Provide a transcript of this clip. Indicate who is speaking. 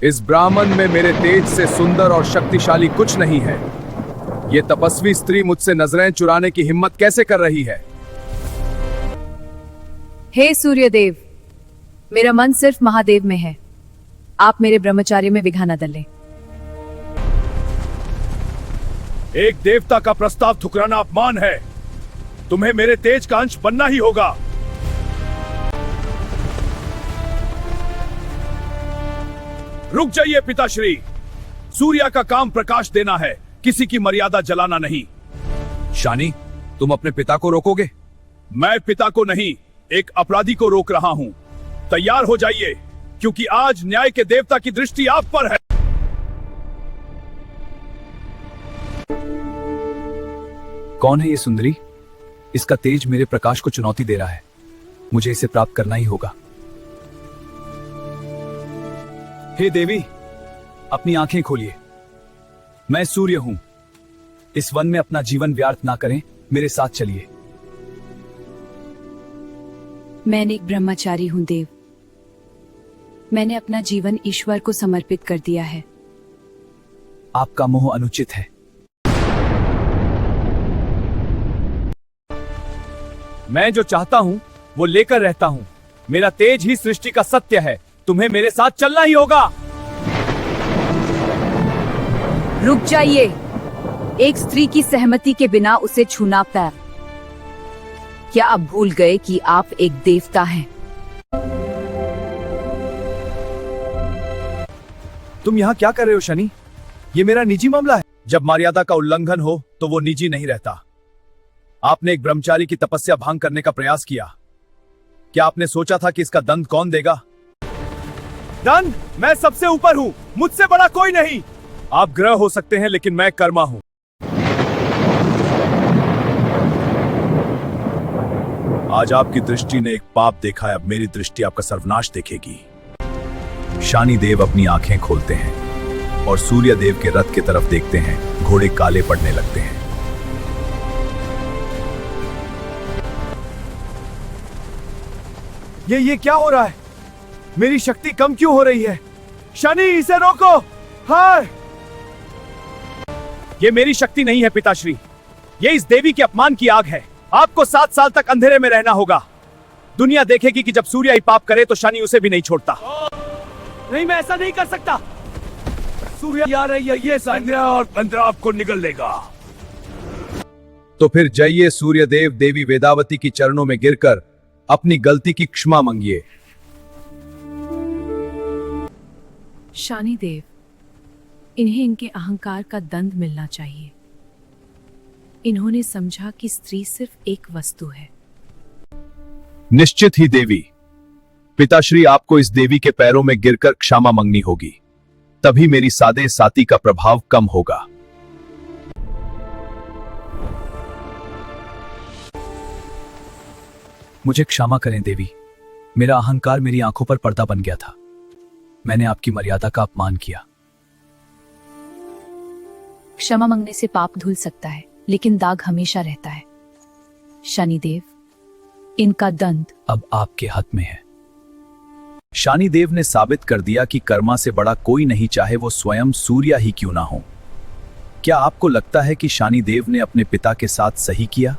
Speaker 1: इस ब्राह्मण में मेरे तेज से सुंदर और शक्तिशाली कुछ नहीं है। ये तपस्वी स्त्री मुझसे नजरें चुराने की हिम्मत कैसे कर रही है?
Speaker 2: हे सूर्यदेव, मेरा मन सिर्फ महादेव में है। आप मेरे ब्रह्मचार्य में विघ्न न डालें।
Speaker 1: एक देवता का प्रस्ताव ठुकराना अपमान है। तुम्हें मेरे तेज का अंश बनना ही होगा। रुक जाइए पिताश्री। सूर्य का काम प्रकाश देना है, किसी की मर्यादा जलाना नहीं। शानी, तुम अपने पिता को रोकोगे? मैं पिता को नहीं, एक अपराधी को रोक रहा हूं। तैयार हो जाइए, क्योंकि आज न्याय के देवता की दृष्टि आप पर है। कौन है ये सुंदरी? इसका तेज मेरे प्रकाश को चुनौती दे रहा है। मुझे इसे प्राप्त करना ही होगा। हे देवी, अपनी आंखें खोलिए। मैं सूर्य हूं। इस वन में अपना जीवन व्यर्थ ना करें, मेरे साथ चलिए।
Speaker 2: मैं एक ब्रह्मचारी हूं देव। मैंने अपना जीवन ईश्वर को समर्पित कर दिया है।
Speaker 1: आपका मोह अनुचित है। मैं जो चाहता हूं वो लेकर रहता हूं। मेरा तेज ही सृष्टि का सत्य है। तुम्हें मेरे साथ चलना ही होगा।
Speaker 2: रुक जाइए। एक स्त्री की सहमति के बिना उसे छूना पाप। क्या आप भूल गए कि आप एक देवता हैं?
Speaker 1: तुम यहाँ क्या कर रहे हो शनि? ये मेरा निजी मामला है। जब मर्यादा का उल्लंघन हो तो वो निजी नहीं रहता। आपने एक ब्रह्मचारी की तपस्या भंग करने का प्रयास किया। क्या आपने सोचा था कि इसका दंड कौन देगा? दंड? मैं सबसे ऊपर हूं, मुझसे बड़ा कोई नहीं। आप ग्रह हो सकते हैं, लेकिन मैं कर्मा हूं। आज आपकी दृष्टि ने एक पाप देखा है, अब मेरी दृष्टि आपका सर्वनाश देखेगी। शानी देव अपनी आंखें खोलते हैं और सूर्य देव के रथ की तरफ देखते हैं। घोड़े काले पड़ने लगते हैं। ये क्या हो रहा है? मेरी शक्ति कम क्यों हो रही है? शनि, इसे रोको। हाय! ये मेरी शक्ति नहीं है पिताश्री। ये इस देवी के अपमान की आग है। आपको 7 साल तक अंधेरे में रहना होगा। दुनिया देखेगी कि जब सूर्य ही पाप करे तो शनि उसे भी नहीं छोड़ता। नहीं, मैं ऐसा नहीं कर सकता। सूर्य आ रही है, ये संध्या और अंधेरा आपको निगल लेगा। तो फिर जाइए सूर्यदेव देवी वेदावती की चरणों में गिरकर अपनी गलती की क्षमा मांगिए।
Speaker 2: शानी देव, इन्हें इनके अहंकार का दंड मिलना चाहिए। इन्होंने समझा कि स्त्री सिर्फ एक वस्तु है।
Speaker 1: निश्चित ही देवी। पिताश्री, आपको इस देवी के पैरों में गिरकर क्षमा मांगनी होगी, तभी मेरी सादे साती का प्रभाव कम होगा। मुझे क्षमा करें देवी। मेरा अहंकार मेरी आंखों पर पर्दा बन गया था। मैंने आपकी मर्यादा का अपमान किया।
Speaker 2: क्षमा मांगने से पाप धुल सकता है, लेकिन दाग हमेशा रहता है। शनिदेव, इनका दंड
Speaker 1: अब आपके हाथ में है। शनिदेव ने साबित कर दिया कि कर्मा से बड़ा कोई नहीं, चाहे वो स्वयं सूर्य ही क्यों ना हो। क्या आपको लगता है कि शनिदेव ने अपने पिता के साथ सही किया?